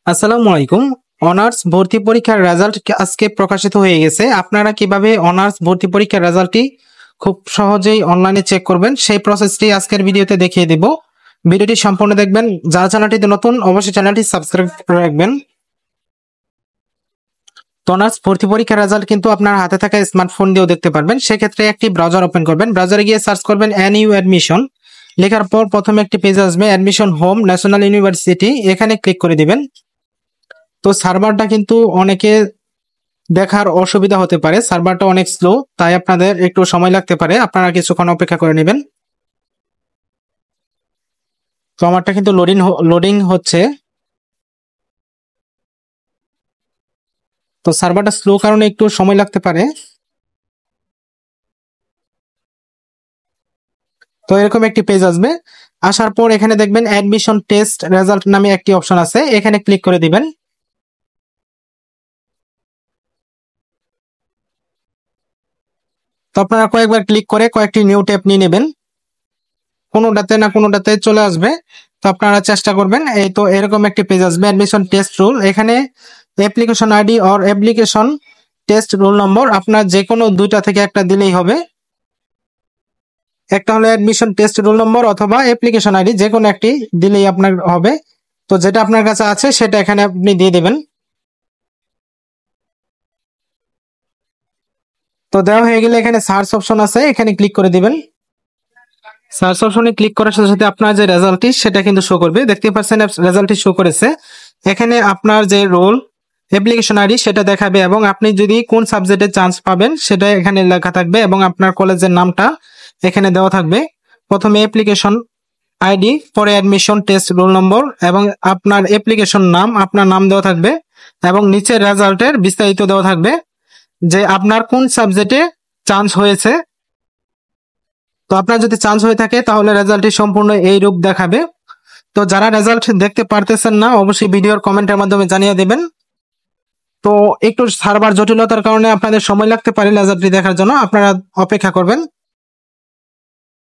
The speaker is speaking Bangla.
আসসালামু আলাইকুম। অনার্স ভর্তি পরীক্ষার রেজাল্ট আজকে প্রকাশিত হয়ে গেছে। আপনারা কিভাবে অনার্স ভর্তি পরীক্ষার রেজাল্টটি খুব সহজেই অনলাইনে চেক করবেন সেই প্রসেসটি আজকের ভিডিওতে দেখিয়ে দেব। ভিডিওটি সম্পূর্ণ দেখবেন। যারা চ্যানেলটিতে নতুন অবশ্যই চ্যানেলটি সাবস্ক্রাইব করে রাখবেন। তো অনার্স ভর্তি পরীক্ষার রেজাল্ট কিন্তু আপনার হাতে থাকা স্মার্টফোন দিয়েও দেখতে পারবেন। সেক্ষেত্রে একটি ব্রাউজার ওপেন করবেন। ব্রাউজারে গিয়ে সার্চ করবেন এনইউ অ্যাডমিশন। লেখার পর প্রথমে একটি পেজ আসবে অ্যাডমিশন হোম ন্যাশনাল ইউনিভার্সিটি, এখানে ক্লিক করে দিবেন। তো সার্ভারটা কিন্তু অনেকে দেখার অসুবিধা হতে পারে, সার্ভারটা অনেক স্লো, তাই আপনাদের একটু সময় লাগতে পারে, আপনারা কিছুক্ষণ অপেক্ষা করে নেবেন। তো আমারটা কিন্তু লোডিং হচ্ছে। তো সার্ভারটা স্লো কারণে একটু সময় লাগতে পারে। তো এরকম একটি পেজ আসবে। আসার পর এখানে দেখবেন অ্যাডমিশন টেস্ট রেজাল্ট নামে একটি অপশন আছে, এখানে ক্লিক করে দিবেন। তো আপনারা কয়েকবার ক্লিক করে কয়েকটি নিউ ট্যাব নিয়ে নেবেন, কোনোটাতে না কোনোটাতে চলে আসবে। তো আপনারা চেষ্টা করবেন। এই তো এরকম একটি পেজ আসবে অ্যাডমিশন টেস্ট রুল, এখানে application ID or application test roll number আপনার যে কোনো দুইটা থেকে একটা দিলেই হবে। একটা হলো অ্যাডমিশন টেস্ট রোল নম্বর অথবা অ্যাপ্লিকেশন আইডি, যে কোনো একটি দিলেই আপনার হবে। তো যেটা আপনার কাছে আছে সেটা এখানে আপনি দিয়ে দেবেন। তো দেওয়া হয়ে গেলে এখানে সার্চ অপশন আছে, এখানে ক্লিক করে দিবেন। সার্চ অপশনে ক্লিক করার সাথে সাথে আপনার যে রেজাল্টটি সেটা কিন্তু শো করবে। দেখতে পাচ্ছেন রেজাল্টটি শো করেছে। এখানে আপনার যে রোল অ্যাপ্লিকেশন আইডি সেটা দেখাবে এবং আপনি যদি কোন সাবজেক্টে চান্স পাবেন সেটা এখানে লেখা থাকবে এবং আপনার কলেজের নামটা এখানে দেওয়া থাকবে। প্রথমে অ্যাপ্লিকেশন আইডি, পরে অ্যাডমিশন টেস্ট রোল নম্বর এবং আপনার অ্যাপ্লিকেশন নাম, আপনার নাম দেওয়া থাকবে এবং নিচের রেজাল্টের বিস্তারিত দেওয়া থাকবে যে আপনার কোন সাবজেক্টে চান্স হয়েছে। তো আপনার যদি চান্স হয়ে থাকে তাহলে রেজাল্টটি সম্পূর্ণ এই রূপ দেখাবে। তো যারা রেজাল্ট দেখতে পারতেছেন না অবশ্যই ভিডিওর কমেন্টের মাধ্যমে জানিয়ে দেবেন। তো একটু সার্ভার জটিলতার কারণে আপনাদের সময় লাগতে পারে রেজাল্টটি দেখার জন্য, আপনারা অপেক্ষা করবেন।